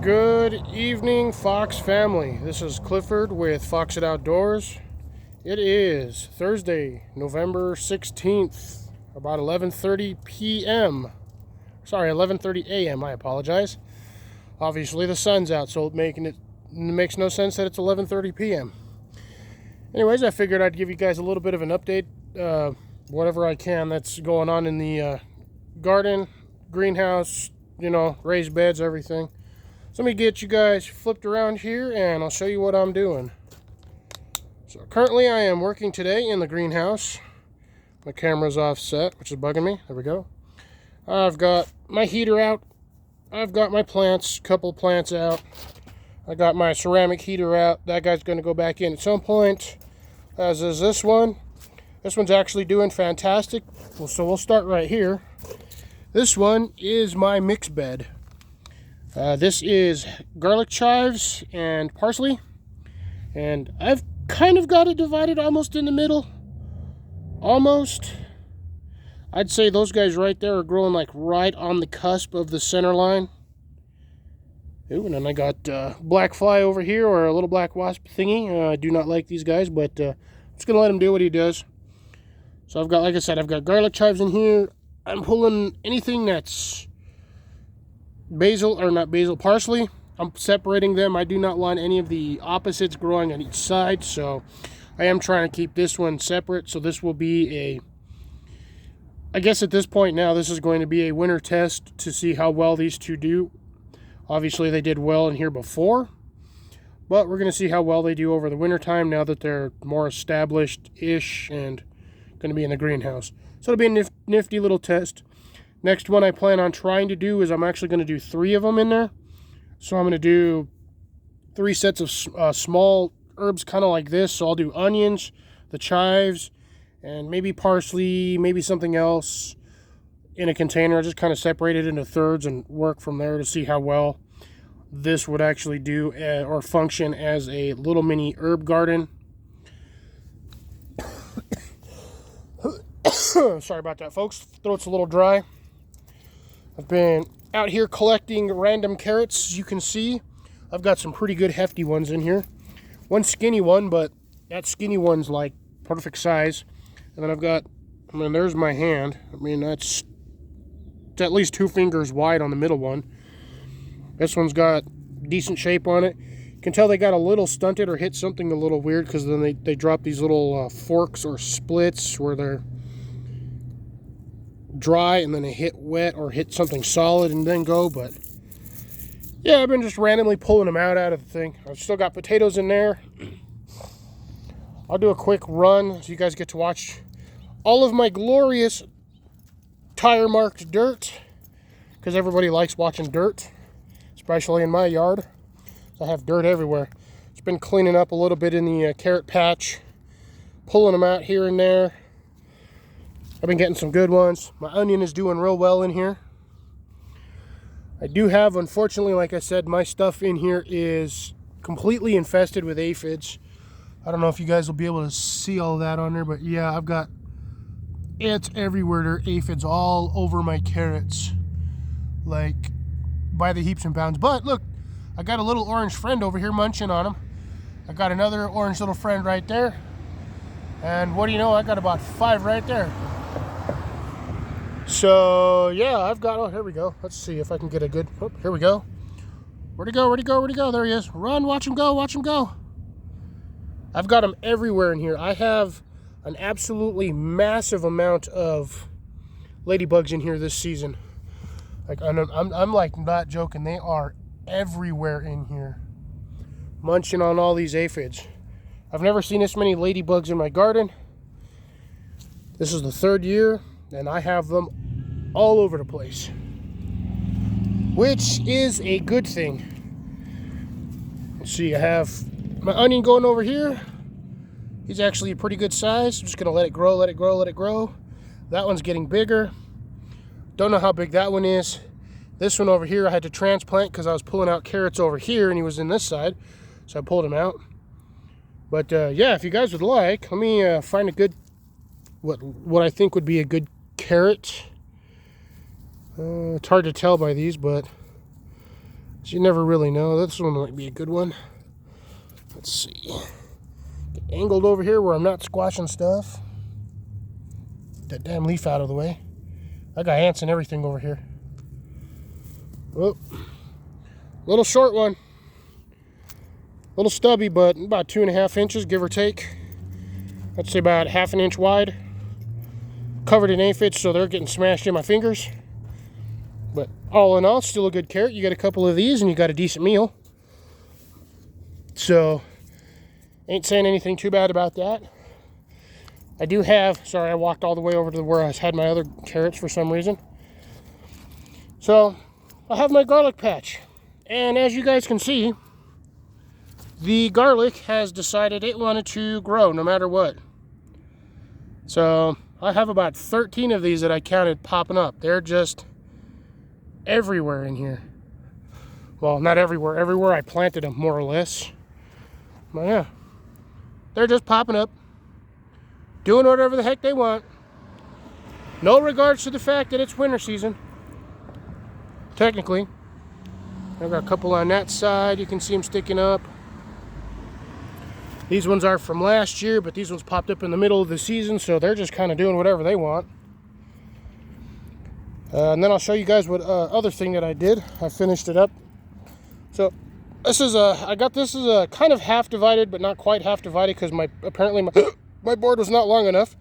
Good evening, Fox family. This is Clifford with Fox It Outdoors. It is Thursday, November 16th, about 11:30 p.m. Sorry, 11:30 a.m. I apologize. Obviously, the sun's out, so it makes no sense that it's 11:30 p.m. Anyways, I figured I'd give you guys a little bit of an update, whatever I can that's going on in the garden, greenhouse, raised beds, everything. So let me get you guys flipped around here and I'll show you what I'm doing. So currently I am working today in the greenhouse. My camera's offset, which is bugging me. There we go. I've got my heater out. I've got my plants, couple plants out. I got my ceramic heater out. That guy's going to go back in at some point, as is this one. This one's actually doing fantastic. So we'll start right here. This one is my mix bed. This is garlic chives and parsley, and I've kind of got it divided almost in the middle. Almost. I'd say those guys right there are growing like right on the cusp of the center line. Ooh, and then I got black fly over here, or a little black wasp thingy. I do not like these guys, but I'm just gonna let him do what he does. So I've got, like I said, I've got garlic chives in here. I'm pulling anything that's parsley. I'm separating them. I do not want any of the opposites growing on each side, so I am trying to keep this one separate. So this will be I guess at this point now, this is going to be a winter test to see how well these two do. Obviously they did well in here before, but we're going to see how well they do over the winter time now that they're more established-ish and going to be in the greenhouse. So it'll be a nifty little test. Next one I plan on trying to do is I'm actually going to do 3 of them in there. So I'm going to do 3 sets of small herbs kind of like this. So I'll do onions, the chives, and maybe parsley, maybe something else in a container. I just kind of separate it into thirds and work from there to see how well this would actually do or function as a little mini herb garden. Sorry about that, folks. Throat's a little dry. I've been out here collecting random carrots. As you can see, I've got some pretty good hefty ones in here. One skinny one, but that skinny one's like perfect size. And then there's my hand. It's at least 2 fingers wide on the middle one. This one's got decent shape on it. You can tell they got a little stunted or hit something a little weird, because then they drop these little forks or splits where they're dry and then they hit wet or hit something solid and then go. But yeah, I've been just randomly pulling them out of the thing. I've still got potatoes in there. I'll do a quick run so you guys get to watch all of my glorious tire marked dirt, because everybody likes watching dirt, especially in my yard. I have dirt everywhere. It's been cleaning up a little bit in the carrot patch, pulling them out here and there. I've been getting some good ones. My onion is doing real well in here. I do have, unfortunately, like I said, my stuff in here is completely infested with aphids. I don't know if you guys will be able to see all that on there, but yeah, I've got ants everywhere. There are aphids all over my carrots, like by the heaps and pounds. But look, I got a little orange friend over here munching on them. I got another orange little friend right there. And what do you know, I got about 5 right there. So yeah, I've got, oh, here we go. Let's see if I can get a good, oh, here we go. Where'd he go, where'd he go, where'd he go? There he is. Run, watch him go, watch him go. I've got them everywhere in here. I have an absolutely massive amount of ladybugs in here this season. Like, I'm like not joking. They are everywhere in here, munching on all these aphids. I've never seen this many ladybugs in my garden. This is the 3rd year, and I have them all over the place, which is a good thing. Let's see, I have my onion going over here. He's actually a pretty good size. I'm just gonna let it grow, let it grow, let it grow. That one's getting bigger. Don't know how big that one is. This one over here I had to transplant because I was pulling out carrots over here and he was in this side, so I pulled him out. But yeah, if you guys would like, let me find a good, what I think would be a good carrot. It's hard to tell by these, but So you never really know. This one might be a good one. Let's see. Get angled over here where I'm not squashing stuff. Get that damn leaf out of the way. I got ants and everything over here. Oh, little short one. Little stubby, but about 2.5 inches, give or take. I'd say about 1/2 inch wide. Covered in aphids, so they're getting smashed in my fingers. But all in all, still a good carrot. You get a couple of these and you got a decent meal. So, ain't saying anything too bad about that. I do have, sorry, I walked all the way over to where I had my other carrots for some reason. So, I have my garlic patch. And as you guys can see, the garlic has decided it wanted to grow no matter what. So I have about 13 of these that I counted popping up. They're just everywhere in here. Well, not everywhere. Everywhere I planted them, more or less. But yeah, they're just popping up, doing whatever the heck they want. No regards to the fact that it's winter season. Technically. I've got a couple on that side. You can see them sticking up. These ones are from last year, but these ones popped up in the middle of the season, so they're just kind of doing whatever they want. And then I'll show you guys what other thing that I did. I finished it up. So this is I got this as a kind of half divided, but not quite half divided because apparently my board was not long enough.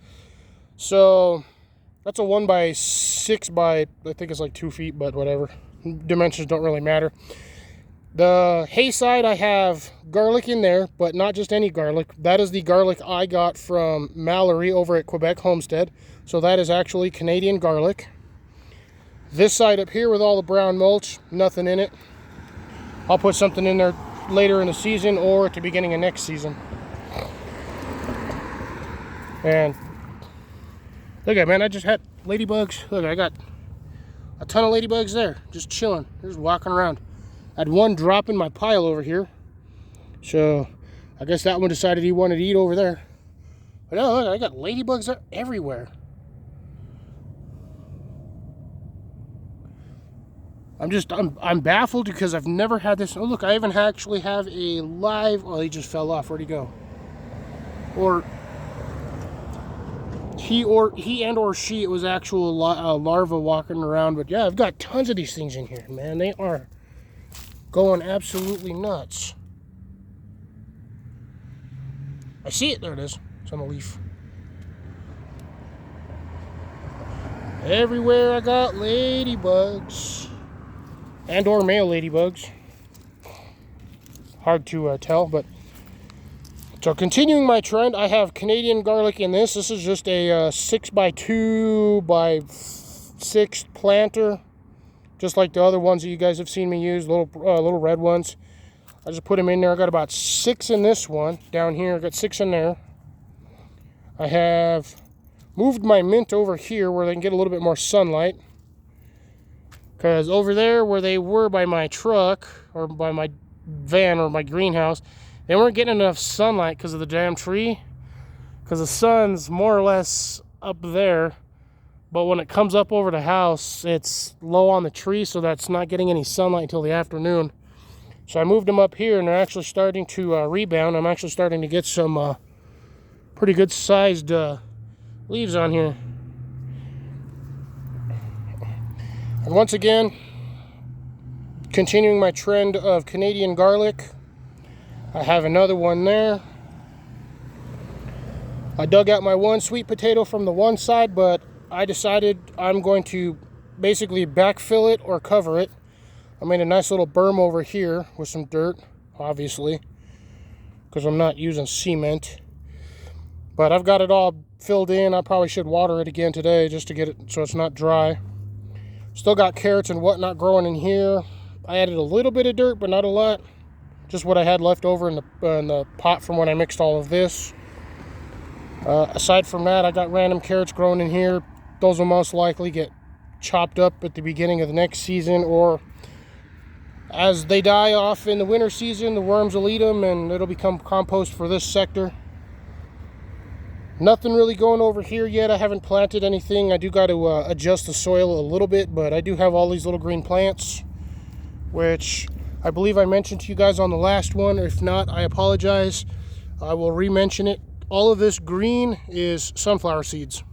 So that's a 1x6 by, I think it's like 2 feet, but whatever. Dimensions don't really matter. The hay side, I have garlic in there, but not just any garlic. That is the garlic I got from Mallory over at Quebec Homestead. So that is actually Canadian garlic. This side up here with all the brown mulch, nothing in it. I'll put something in there later in the season or at the beginning of next season. And look at, man, I just had ladybugs. Look, I got a ton of ladybugs there, just chilling, just walking around. I had one drop in my pile over here. So I guess that one decided he wanted to eat over there. But no, look, I got ladybugs everywhere. I'm baffled because I've never had this. Oh look, I even actually have a live, oh, he just fell off. Where'd he go? Or he and or she, it was actual larva walking around. But yeah, I've got tons of these things in here, man. They are going absolutely nuts. I see it. There it is. It's on the leaf. Everywhere I got ladybugs. And or male ladybugs. Hard to tell, but so continuing my trend, I have Canadian garlic in this. This is just a 6x2x6 planter. Just like the other ones that you guys have seen me use, little red ones. I just put them in there. I got about 6 in this one. Down here, I got 6 in there. I have moved my mint over here where they can get a little bit more sunlight. Because over there where they were by my truck, or by my van, or my greenhouse, they weren't getting enough sunlight because of the damn tree. Because the sun's more or less up there. But when it comes up over the house, it's low on the tree, so that's not getting any sunlight until the afternoon. So I moved them up here, and they're actually starting to rebound. I'm actually starting to get some pretty good sized leaves on here. And once again, continuing my trend of Canadian garlic, I have another one there. I dug out my one sweet potato from the one side, but I decided I'm going to basically backfill it or cover it. I made a nice little berm over here with some dirt, obviously, because I'm not using cement. But I've got it all filled in. I probably should water it again today just to get it so it's not dry. Still got carrots and whatnot growing in here. I added a little bit of dirt, but not a lot. Just what I had left over in the pot from when I mixed all of this. Aside from that, I got random carrots growing in here. Those will most likely get chopped up at the beginning of the next season, or as they die off in the winter season, the worms will eat them and it'll become compost for this sector. Nothing really going over here yet. I haven't planted anything. I do got to adjust the soil a little bit, but I do have all these little green plants, which I believe I mentioned to you guys on the last one. If not, I apologize. I will re-mention it. All of this green is sunflower seeds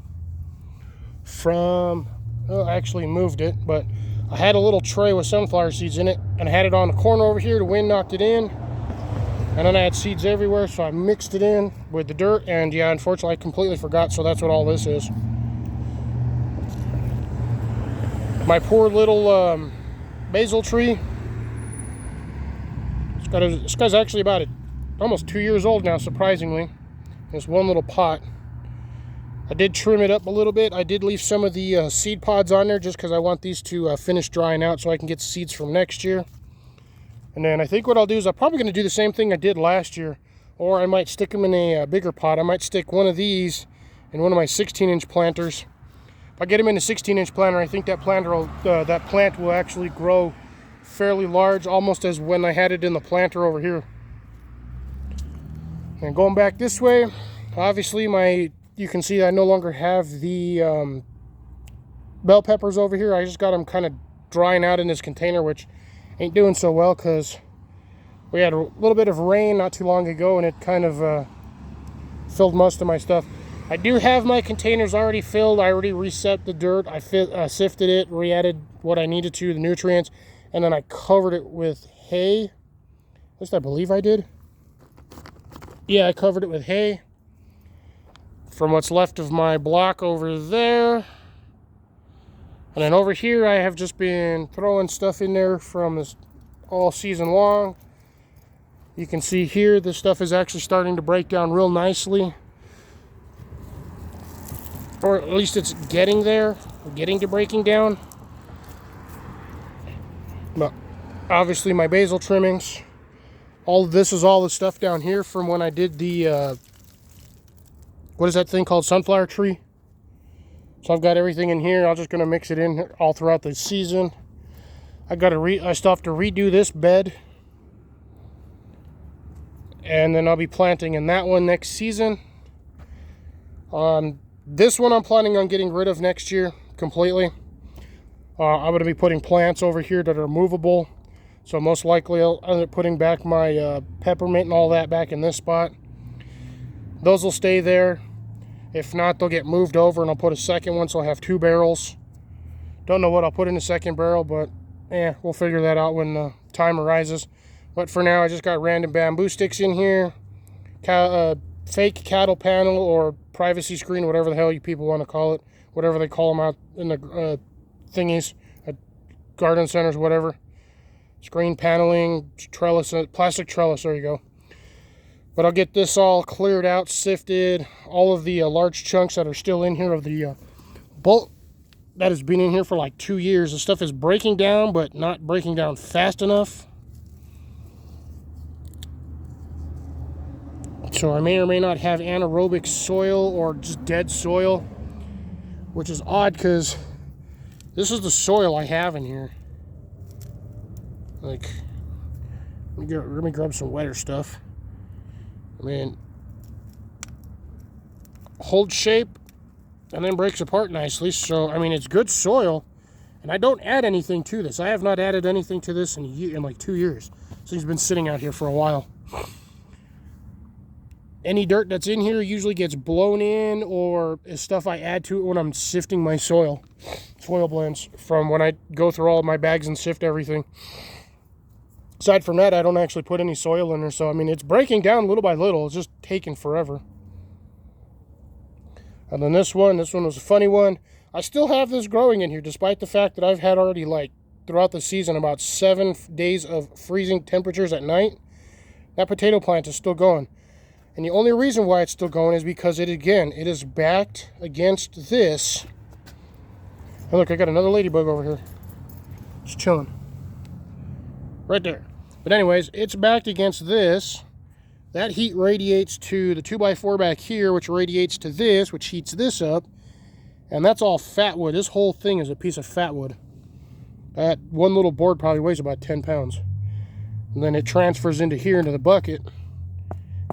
from, oh, I actually moved it, but I had a little tray with sunflower seeds in it, and I had it on the corner over here. The wind knocked it in, and then I had seeds everywhere, so I mixed it in with the dirt, and yeah, unfortunately I completely forgot, so that's what all this is. My poor little basil tree. This guy's actually about almost 2 years old now, surprisingly. This one little pot. I did trim it up a little bit. I did leave some of the seed pods on there just because I want these to finish drying out so I can get seeds from next year. And then I think what I'll do is I'm probably going to do the same thing I did last year, or I might stick them in a bigger pot. I might stick one of these in one of my 16-inch planters. If I get them in a 16-inch planter, I think that plant will actually grow fairly large, almost as when I had it in the planter over here. And going back this way, obviously you can see I no longer have the bell peppers over here. I just got them kind of drying out in this container, which ain't doing so well because we had a little bit of rain not too long ago, and it kind of filled most of my stuff. I do have my containers already filled. I already reset the dirt. I sifted it, re-added what I needed to, the nutrients, and then I covered it with hay. At least I believe I did. Yeah, I covered it with hay from what's left of my block over there. And then over here, I have just been throwing stuff in there from this all season long. You can see here, this stuff is actually starting to break down real nicely. Or at least it's getting there, getting to breaking down. But obviously my basil trimmings. All of this is all the stuff down here from when I did the, what is that thing called? Sunflower tree. So I've got everything in here. I'm just going to mix it in all throughout the season. I still have to redo this bed. And then I'll be planting in that one next season. This one I'm planning on getting rid of next year completely. I'm going to be putting plants over here that are movable. So most likely I'll end up putting back my peppermint and all that back in this spot. Those will stay there. If not, they'll get moved over and I'll put a second one, so I'll have 2 barrels. Don't know what I'll put in the second barrel, but we'll figure that out when the time arises. But for now, I just got random bamboo sticks in here. Fake cattle panel or privacy screen, whatever the hell you people want to call it. Whatever they call them out in the thingies at garden centers, whatever. Screen paneling, trellis, plastic trellis, there you go. But I'll get this all cleared out, sifted. All of the large chunks that are still in here of the bulk that has been in here for like 2 years. The stuff is breaking down, but not breaking down fast enough. So I may or may not have anaerobic soil or just dead soil, which is odd because this is the soil I have in here. Like, let me grab some wetter stuff. I mean, holds shape and then breaks apart nicely. So, I mean, it's good soil, and I don't add anything to this. I have not added anything to this in like 2 years. So it's been sitting out here for a while. Any dirt that's in here usually gets blown in or is stuff I add to it when I'm sifting my soil blends from when I go through all of my bags and sift everything. Aside from that, I don't actually put any soil in there. So, I mean, it's breaking down little by little. It's just taking forever. And then this one was a funny one. I still have this growing in here, despite the fact that I've had already, like, throughout the season, about 7 days of freezing temperatures at night. That potato plant is still going. And the only reason why it's still going is because it is backed against this. And look, I got another ladybug over here. Just chilling. Right there. But anyways, it's backed against this. That heat radiates to the 2x4 back here, which radiates to this, which heats this up. And that's all fat wood. This whole thing is a piece of fat wood. That one little board probably weighs about 10 pounds. And then it transfers into here, into the bucket,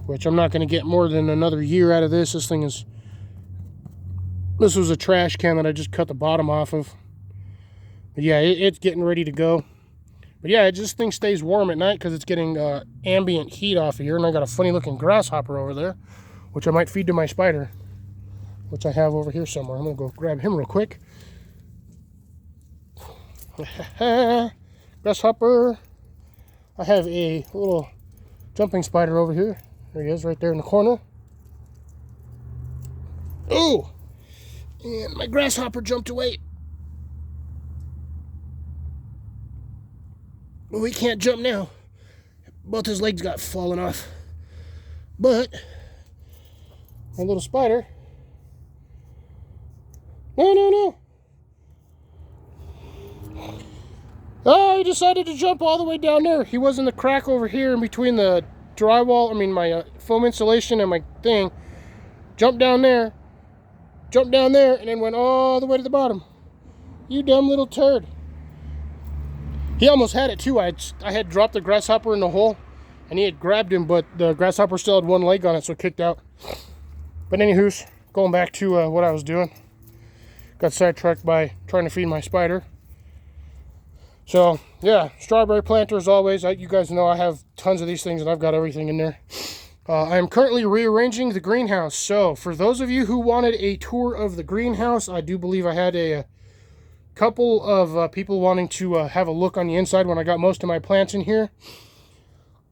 which I'm not going to get more than another year out of this. This was a trash can that I just cut the bottom off of. But yeah, it's getting ready to go. But yeah, this thing stays warm at night because it's getting ambient heat off of here. And I got a funny looking grasshopper over there, which I might feed to my spider, which I have over here somewhere. I'm going to go grab him real quick. Grasshopper. I have a little jumping spider over here. There he is, right there in the corner. Oh! And my grasshopper jumped away. Well, he can't jump now. Both his legs got fallen off. But my little spider. No. Oh, he decided to jump all the way down there. He was in the crack over here in between the drywall, my foam insulation and my thing. Jumped down there, and then went all the way to the bottom. You dumb little turd. He almost had it too. I had dropped the grasshopper in the hole, and he had grabbed him, but the grasshopper still had one leg on it, so it kicked out. But anywho's, going back to what I was doing. Got sidetracked by trying to feed my spider. So, yeah, strawberry planter as always. You guys know I have tons of these things, and I've got everything in there. I am currently rearranging the greenhouse. So, for those of you who wanted a tour of the greenhouse, I do believe I had a couple of people wanting to have a look on the inside when I got most of my plants in here.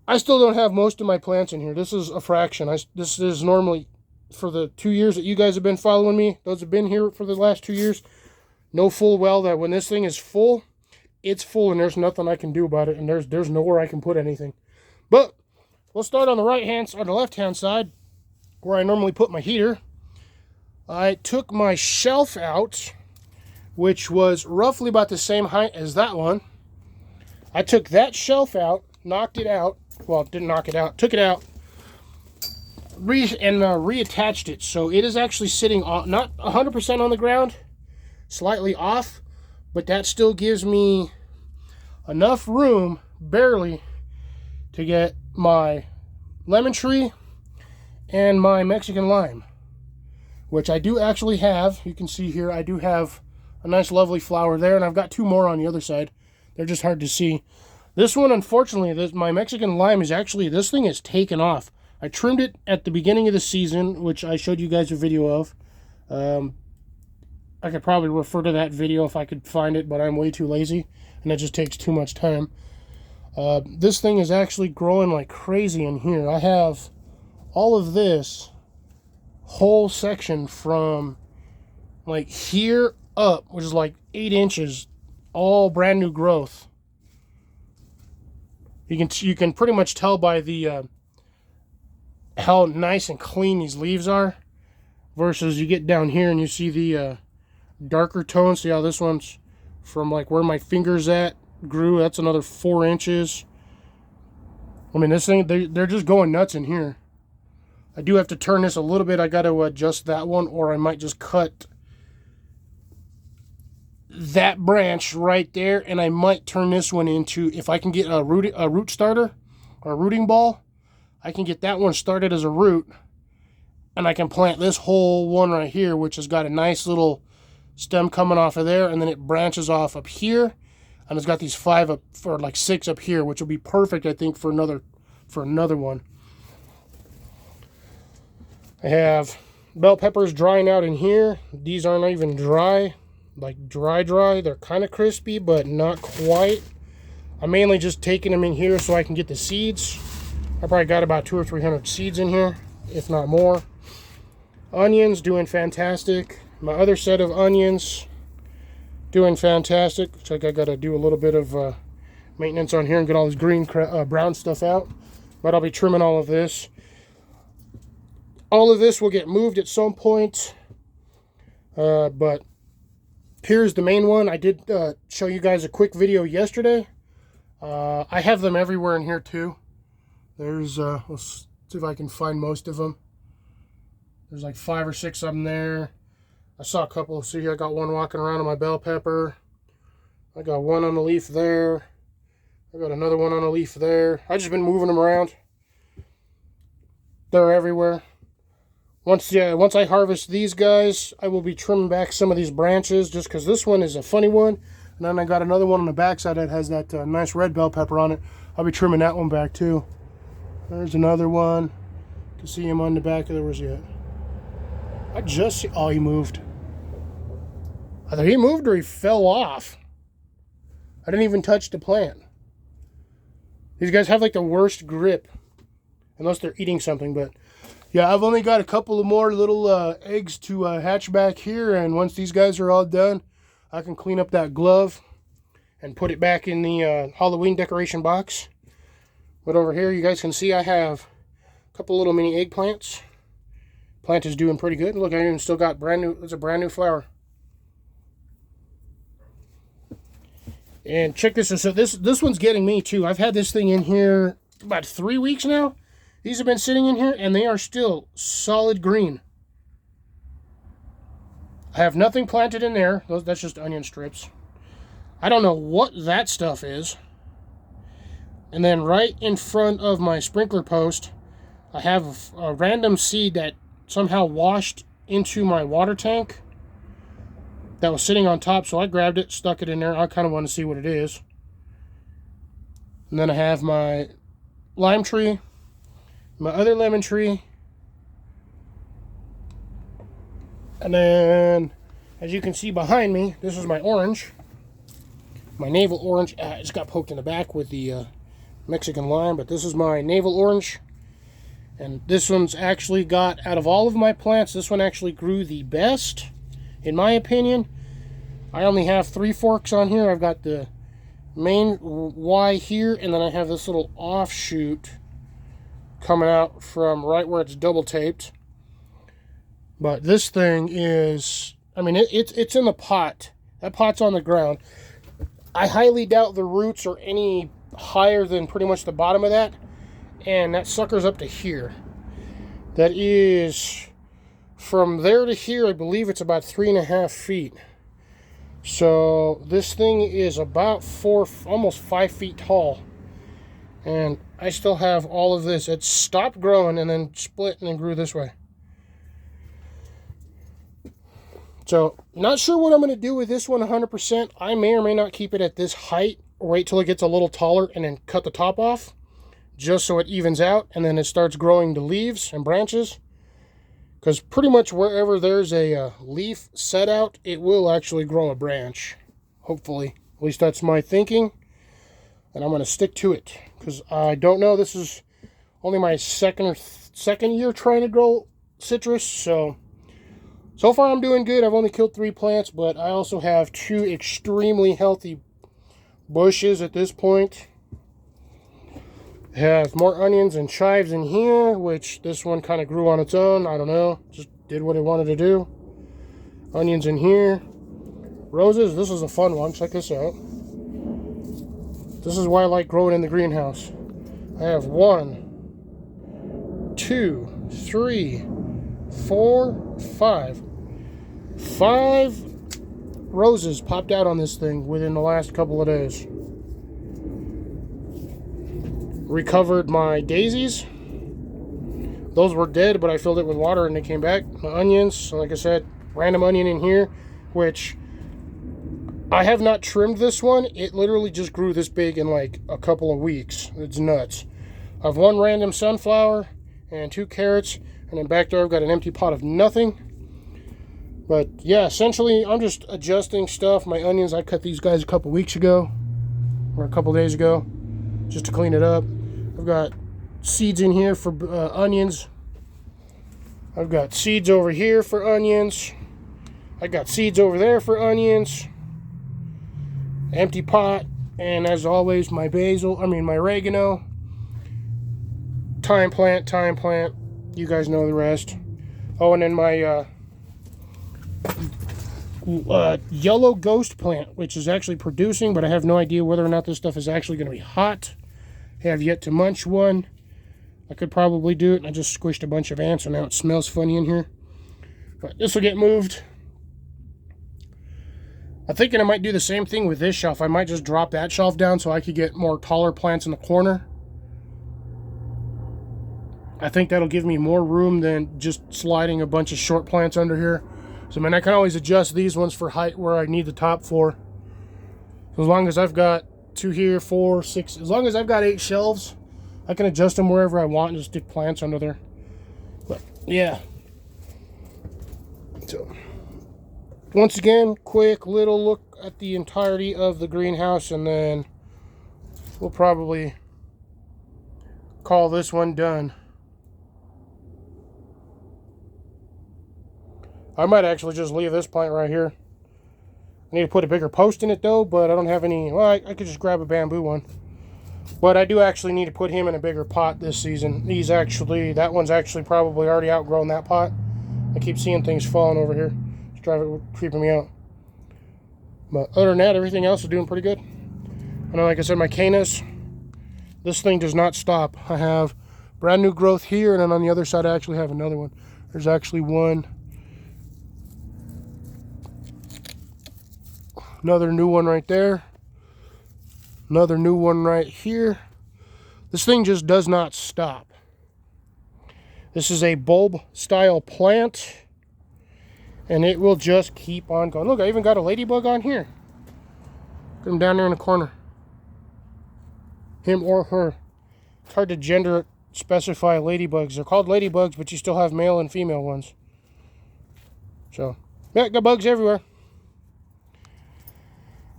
I still don't have most of my plants in here. This is a fraction. This is normally, for the 2 years that you guys have been following me, those have been here for the last 2 years, know full well that when this thing is full, it's full and there's nothing I can do about it, and there's nowhere I can put anything. But we'll start on the left-hand side, where I normally put my heater. I took my shelf out, which was roughly about the same height as that one. I took that shelf out, knocked it out. Well, didn't knock it out, took it out, reattached it. So it is actually sitting on, not 100% on the ground, slightly off, but that still gives me enough room, barely, to get my lemon tree and my Mexican lime, which I do actually have. You can see here I do have a nice lovely flower there, and I've got two more on the other side. They're just hard to see. This one, unfortunately, my Mexican lime is actually, this thing is taken off. I trimmed it at the beginning of the season, which I showed you guys a video of. I could probably refer to that video if I could find it, but I'm way too lazy, and it just takes too much time. This thing is actually growing like crazy in here. I have all of this whole section from like here up, which is like 8 inches, all brand new growth. You can pretty much tell by the how nice and clean these leaves are, versus you get down here and you see the darker tones. See how this one's from like where my finger's at grew, that's another 4 inches. I mean, this thing, they're just going nuts in here. I do have to turn this a little bit. I got to adjust that one, or I might just cut that branch right there, and I might turn this one into, if I can get a root starter or a rooting ball, I can get that one started as a root, and I can plant this whole one right here, which has got a nice little stem coming off of there, and then it branches off up here, and it's got these 5 up, or like 6 up here, which will be perfect, I think, for another one. I have bell peppers drying out in here. These aren't even dry, like dry. They're kind of crispy, but not quite. I'm mainly just taking them in here so I can get the seeds. I probably got about 200 or 300 seeds in here, if not more. Onions doing fantastic. My other set of onions doing fantastic. Looks like I got to do a little bit of maintenance on here and get all this green, brown stuff out. But I'll be trimming all of this. All of this will get moved at some point. But here's the main one. I did show you guys a quick video yesterday. I have them everywhere in here too. There's, let's see if I can find most of them. There's like 5 or 6 of them there. I saw a couple. See here, I got one walking around on my bell pepper. I got one on the leaf there. I got another one on a leaf there. I've just been moving them around. They're everywhere. Once I harvest these guys, I will be trimming back some of these branches, just because this one is a funny one. And then I got another one on the backside that has that nice red bell pepper on it. I'll be trimming that one back too. There's another one. You can see him on the back of there. Where's he at? I just see, oh, he moved. Either he moved or he fell off. I didn't even touch the plant. These guys have like the worst grip. Unless they're eating something, but yeah, I've only got a couple of more little eggs to hatch back here, and once these guys are all done, I can clean up that glove and put it back in the Halloween decoration box. But over here, you guys can see I have a couple little mini eggplants. Plant is doing pretty good. Look, I even still got brand new, it's a brand new flower. And check this out. So this one's getting me too. I've had this thing in here about 3 weeks now. These have been sitting in here and they are still solid green. I have nothing planted in there. That's just onion strips. I don't know what that stuff is. And then right in front of my sprinkler post, I have a random seed that somehow washed into my water tank that was sitting on top. So I grabbed it, stuck it in there. I kind of want to see what it is. And then I have my lime tree, my other lemon tree, and then as you can see behind me, this is my orange, my navel orange. It just got poked in the back with the Mexican lime, but this is my navel orange. And this one's actually got, out of all of my plants, this one actually grew the best, in my opinion. I only have 3 forks on here. I've got the main Y here, and then I have this little offshoot coming out from right where it's double taped. But this thing is, I mean, it's in the pot. That pot's on the ground. I highly doubt the roots are any higher than pretty much the bottom of that. And that sucker's up to here. That is, from there to here, I believe it's about 3.5 feet. So this thing is about almost 5 feet tall. And I still have all of this. It stopped growing and then split and then grew this way. So, not sure what I'm going to do with this one 100%. I may or may not keep it at this height. Wait till it gets a little taller and then cut the top off. Just so it evens out and then it starts growing the leaves and branches. Because pretty much wherever there's a leaf set out, it will actually grow a branch. Hopefully. At least that's my thinking. And I'm going to stick to it. Because I don't know, this is only my second year trying to grow citrus. So far I'm doing good. I've only killed 3 plants, but I also have 2 extremely healthy bushes at this point. I have more onions and chives in here, which this one kind of grew on its own. I don't know. Just did what it wanted to do. Onions in here. Roses. This is a fun one. Check this out. This is why I like growing in the greenhouse. I have 1, 2, 3, 4, 5. 5 roses popped out on this thing within the last couple of days. Recovered my daisies. Those were dead, but I filled it with water and they came back. My onions, so like I said, random onion in here, which I have not trimmed this one. It literally just grew this big in like a couple of weeks. It's nuts. I have 1 random sunflower and 2 carrots, and then back there I've got an empty pot of nothing. But yeah, essentially I'm just adjusting stuff. My onions, I cut these guys a couple weeks ago, or a couple days ago, just to clean it up. I've got seeds in here for onions. I've got seeds over here for onions. I got seeds over there for onions. Empty pot. And as always, my my oregano. Thyme plant. You guys know the rest. Oh, and then my yellow ghost plant, which is actually producing, but I have no idea whether or not this stuff is actually going to be hot. I have yet to munch one. I could probably do it, and I just squished a bunch of ants, and now it smells funny in here. But this will get moved. I'm thinking I might do the same thing with this shelf. I might just drop that shelf down so I could get more taller plants in the corner. I think that'll give me more room than just sliding a bunch of short plants under here. So, I mean, I can always adjust these ones for height where I need the top for. As long as I've got 2 here, 4, 6, as long as I've got 8 shelves, I can adjust them wherever I want and just stick plants under there. But yeah. So once again, quick little look at the entirety of the greenhouse, and then we'll probably call this one done. I might actually just leave this plant right here. I need to put a bigger post in it though, but I don't have any. Well, I could just grab a bamboo one. But I do actually need to put him in a bigger pot this season. That one's actually probably already outgrown that pot. I keep seeing things falling over here. It's creeping me out. But other than that, everything else is doing pretty good. I know, like I said, my Canis, this thing does not stop. I have brand new growth here, and then on the other side I actually have another one. There's actually another new one right there. Another new one right here. This thing just does not stop. This is a bulb style plant, and it will just keep on going. Look, I even got a ladybug on here. Got him down there in the corner. Him or her. It's hard to gender specify ladybugs. They're called ladybugs, but you still have male and female ones. So, yeah, got bugs everywhere.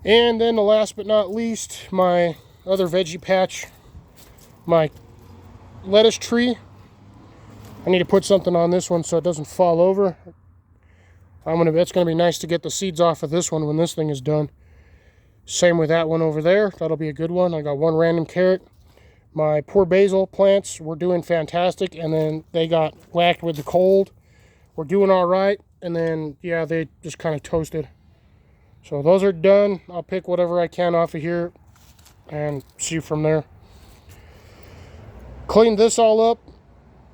And then the last but not least, my other veggie patch, my lettuce tree. I need to put something on this one so it doesn't fall over. It's gonna be nice to get the seeds off of this one when this thing is done. Same with that one over there. That'll be a good one. I got one random carrot. My poor basil plants were doing fantastic, and then they got whacked with the cold. We're doing all right, and then yeah, they just kind of toasted. So those are done. I'll pick whatever I can off of here and see from there. Clean this all up.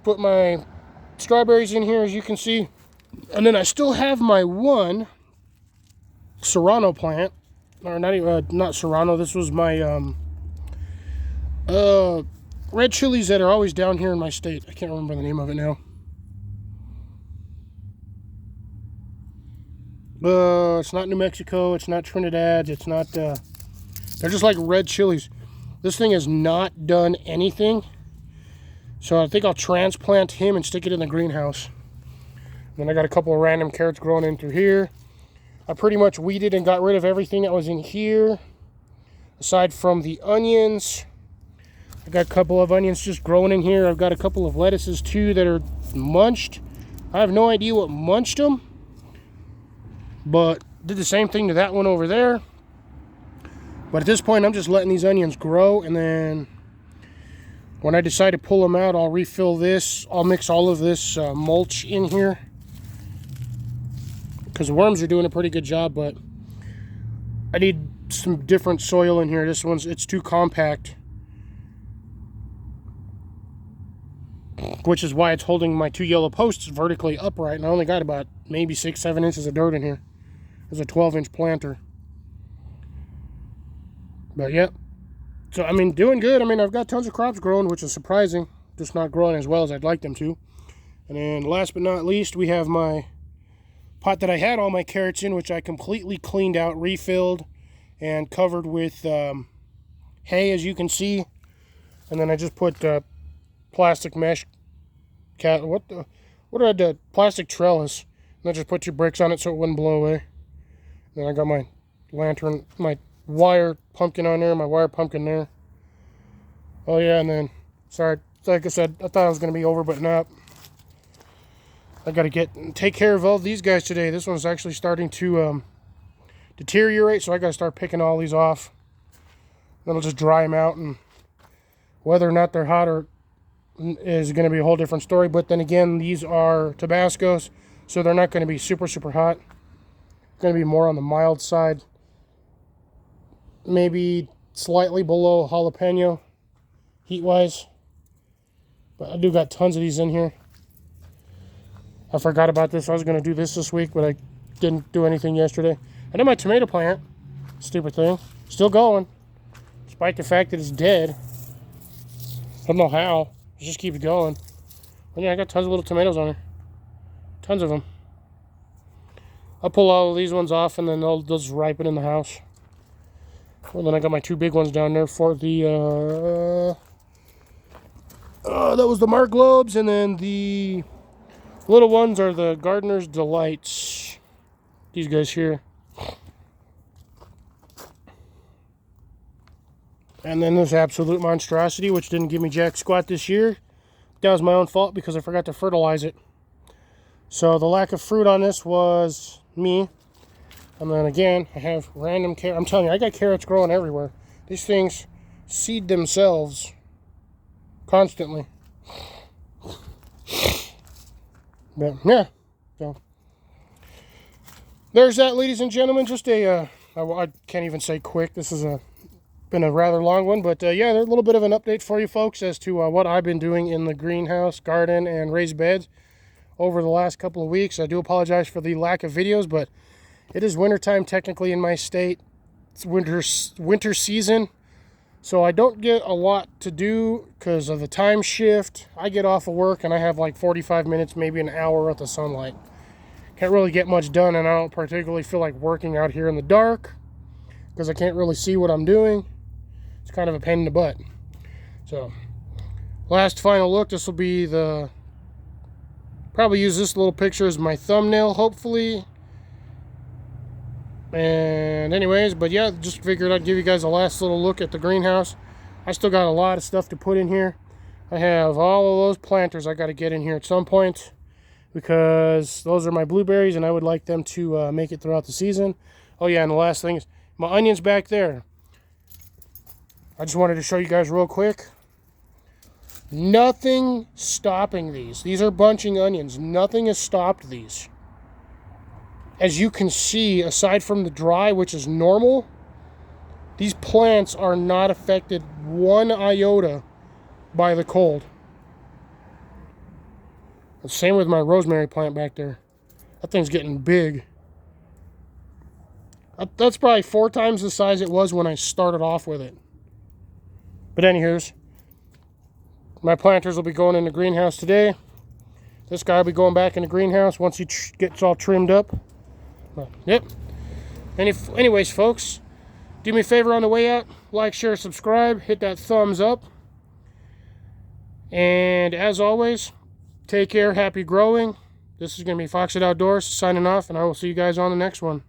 Put my strawberries in here, as you can see. And then I still have my one Serrano plant. Or not Serrano. This was my red chilies that are always down here in my state. I can't remember the name of it now. It's not New Mexico, it's not Trinidad, it's not, they're just like red chilies. This thing has not done anything. So I think I'll transplant him and stick it in the greenhouse. Then I got a couple of random carrots growing in through here. I pretty much weeded and got rid of everything that was in here. Aside from the onions. I got a couple of onions just growing in here. I've got a couple of lettuces too that are munched. I have no idea what munched them. But did the same thing to that one over there. But at this point, I'm just letting these onions grow, and then when I decide to pull them out, I'll refill this. I'll mix all of this mulch in here, because the worms are doing a pretty good job, but I need some different soil in here. It's too compact, which is why it's holding my 2 yellow posts vertically upright, and I only got about maybe 6-7 inches of dirt in here. There's a 12-inch planter. But yep. So, I mean, doing good. I mean, I've got tons of crops growing, which is surprising. Just not growing as well as I'd like them to. And then last but not least, we have my pot that I had all my carrots in, which I completely cleaned out, refilled, and covered with hay, as you can see. And then I just put plastic mesh, plastic trellis. And I just put 2 bricks on it so it wouldn't blow away. Then I got my lantern, my wire pumpkin on there, my wire pumpkin there. Oh yeah, and then, sorry, like I said, I thought I was going to be over, but not. I got to take care of all these guys today. This one's actually starting to deteriorate, so I got to start picking all these off. Then I'll just dry them out, and whether or not they're hot is going to be a whole different story. But then again, these are Tabascos, so they're not going to be super, super hot. Going to be more on the mild side. Maybe slightly below jalapeno, heat-wise. But I do got tons of these in here. I forgot about this. I was going to do this week, but I didn't do anything yesterday. I did my tomato plant. Stupid thing. Still going. Despite the fact that it's dead. I don't know how. It just keeps going. But yeah, I got tons of little tomatoes on here. Tons of them. I'll pull all of these ones off, and then they'll just ripen in the house. Well, then I got my two big ones down there for the, that was the Mark Globes, and then the little ones are the Gardener's Delights. These guys here. And then this absolute monstrosity, which didn't give me jack squat this year. That was my own fault because I forgot to fertilize it. So the lack of fruit on this was me. And then again, I have random carrots. I'm telling you, I got carrots growing everywhere. These things seed themselves constantly. But yeah, so there's that, ladies and gentlemen. Just I can't even say quick. This is been a rather long one, but yeah, there's a little bit of an update for you folks as to what I've been doing in the greenhouse, garden, and raised beds over the last couple of weeks. I do apologize for the lack of videos, but it is wintertime technically in my state. It's winter season, so I don't get a lot to do because of the time shift. I get off of work and I have like 45 minutes, maybe an hour worth of sunlight. Can't really get much done, and I don't particularly feel like working out here in the dark because I can't really see what I'm doing. It's kind of a pain in the butt. So, last final look. This will be probably use this little picture as my thumbnail, hopefully. And anyways, but yeah, just figured I'd give you guys a last little look at the greenhouse. I still got a lot of stuff to put in here. I have all of those planters I got to get in here at some point because those are my blueberries and I would like them to make it throughout the season. Oh yeah, and the last thing is my onions back there. I just wanted to show you guys real quick. Nothing stopping these. These are bunching onions. Nothing has stopped these. As you can see, aside from the dry, which is normal, these plants are not affected one iota by the cold. The same with my rosemary plant back there. That thing's getting big. That's probably 4 times the size it was when I started off with it. But anywho's, my planters will be going in the greenhouse today. This guy will be going back in the greenhouse once he gets all trimmed up. But, yep. Anyways, folks, do me a favor on the way out. Like, share, subscribe. Hit that thumbs up. And as always, take care. Happy growing. This is going to be Fox It Outdoors signing off, and I will see you guys on the next one.